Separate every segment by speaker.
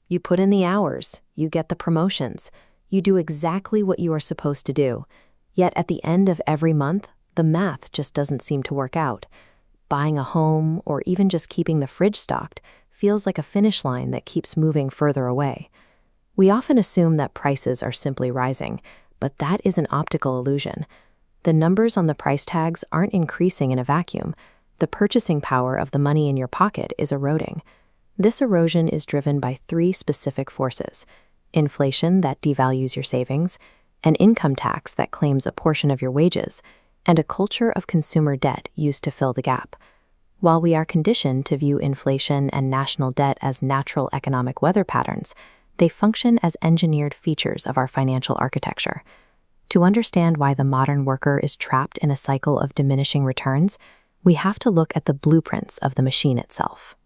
Speaker 1: You put in the hours, you get the promotions, you do exactly what you are supposed to do. Yet at the end of every month, the math just doesn't seem to work out. Buying a home, or even just keeping the fridge stocked, feels like a finish line that keeps moving further away. We often assume that prices are simply rising, but that is an optical illusion. The numbers on the price tags aren't increasing in a vacuum. The purchasing power of the money in your pocket is eroding. This erosion is driven by three specific forces: inflation that devalues your savings, an income tax that claims a portion of your wages, and a culture of consumer debt used to fill the gap. While we are conditioned to view inflation and national debt as natural economic weather patterns, they function as engineered features of our financial architecture. To understand why the modern worker is trapped in a cycle of diminishing returns, we have to look at the blueprints of the machine itself.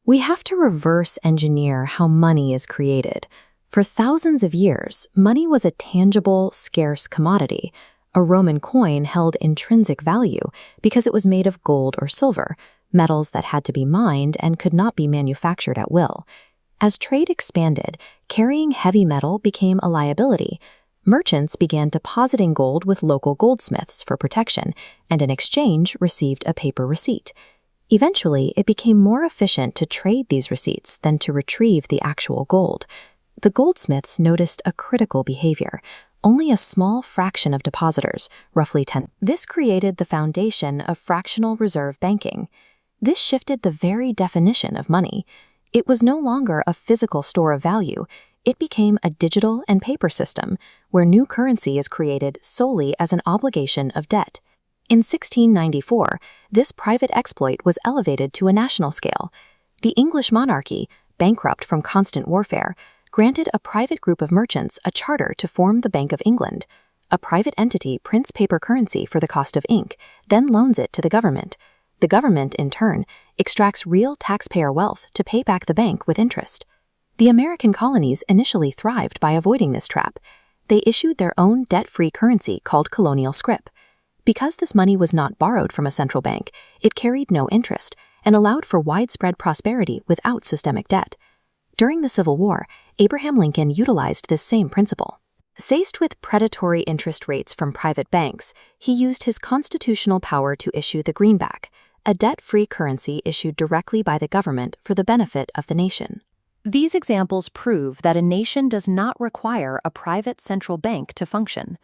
Speaker 1: We have to reverse engineer how money is created. For thousands of years, money was a tangible, scarce commodity. A Roman coin held intrinsic value because it was made of gold or silver, metals that had to be mined and could not be manufactured at will. As trade expanded, carrying heavy metal became a liability. Merchants began depositing gold with local goldsmiths for protection, and in exchange received a paper receipt. Eventually, it became more efficient to trade these receipts than to retrieve the actual gold. The goldsmiths noticed a critical behavior. Only a small fraction of depositors, roughly 10. This created the foundation of fractional reserve banking. This shifted the very definition of money. It was no longer a physical store of value. It became a digital and paper system where new currency is created solely as an obligation of debt. In 1694, this private exploit was elevated to a national scale. The English monarchy, bankrupt from constant warfare, granted a private group of merchants a charter to form the Bank of England. A private entity prints paper currency for the cost of ink, then loans it to the government. The government, in turn, extracts real taxpayer wealth to pay back the bank with interest. The American colonies initially thrived by avoiding this trap. They issued their own debt-free currency called colonial scrip. Because this money was not borrowed from a central bank, it carried no interest and allowed for widespread prosperity without systemic debt. During the Civil War, Abraham Lincoln utilized this same principle. Faced with predatory interest rates from private banks, he used his constitutional power to issue the greenback, a debt-free currency issued directly by the government for the benefit of the nation. These examples prove that a nation does not require a private central bank to function.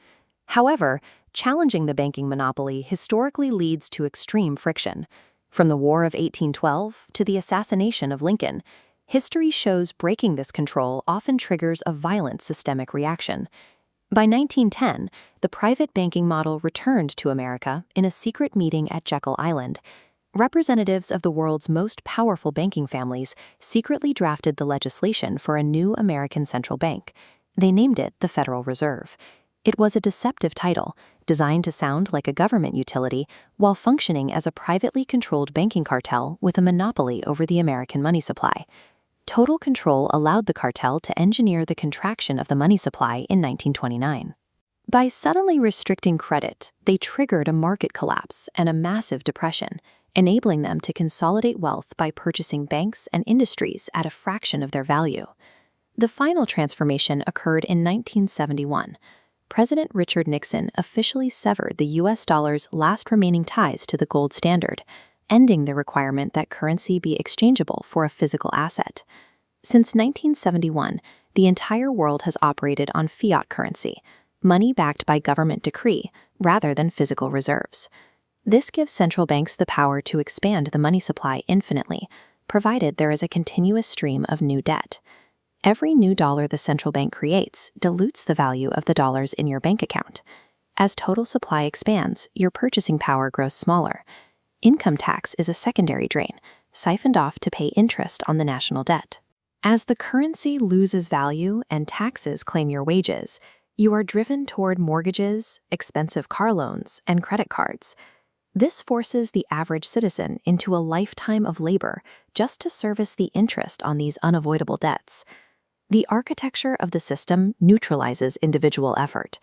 Speaker 1: However, challenging the banking monopoly historically leads to extreme friction. From the War of 1812 to the assassination of Lincoln, history shows breaking this control often triggers a violent systemic reaction. By 1910, the private banking model returned to America in a secret meeting at Jekyll Island. Representatives of the world's most powerful banking families secretly drafted the legislation for a new American central bank. They named it the Federal Reserve. It was a deceptive title, designed to sound like a government utility while functioning as a privately controlled banking cartel with a monopoly over the American money supply. Total control allowed the cartel to engineer the contraction of the money supply in 1929. By suddenly restricting credit, they triggered a market collapse and a massive depression, enabling them to consolidate wealth by purchasing banks and industries at a fraction of their value. The final transformation occurred in 1971. President Richard Nixon officially severed the U.S. dollar's last remaining ties to the gold standard, ending the requirement that currency be exchangeable for a physical asset. Since 1971, the entire world has operated on fiat currency, money backed by government decree, rather than physical reserves. This gives central banks the power to expand the money supply infinitely, provided there is a continuous stream of new debt. Every new dollar the central bank creates dilutes the value of the dollars in your bank account. As total supply expands, your purchasing power grows smaller. Income tax is a secondary drain, siphoned off to pay interest on the national debt. As the currency loses value and taxes claim your wages, you are driven toward mortgages, expensive car loans, and credit cards. This forces the average citizen into a lifetime of labor just to service the interest on these unavoidable debts. The architecture of the system neutralizes individual effort.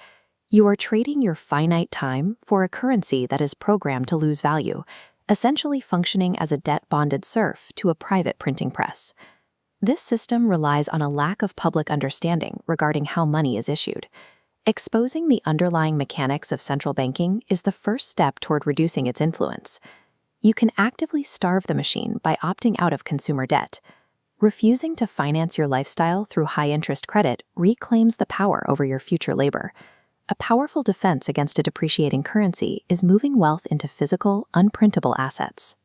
Speaker 1: You are trading your finite time for a currency that is programmed to lose value, essentially functioning as a debt-bonded serf to a private printing press. This system relies on a lack of public understanding regarding how money is issued. Exposing the underlying mechanics of central banking is the first step toward reducing its influence. You can actively starve the machine by opting out of consumer debt. Refusing to finance your lifestyle through high-interest credit reclaims the power over your future labor. A powerful defense against a depreciating currency is moving wealth into physical, unprintable assets.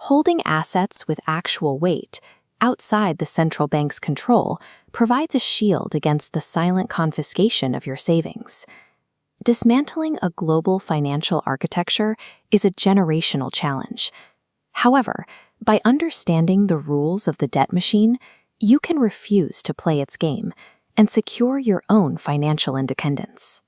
Speaker 1: Holding assets with actual weight, outside the central bank's control, provides a shield against the silent confiscation of your savings. Dismantling a global financial architecture is a generational challenge. However, by understanding the rules of the debt machine, you can refuse to play its game and secure your own financial independence.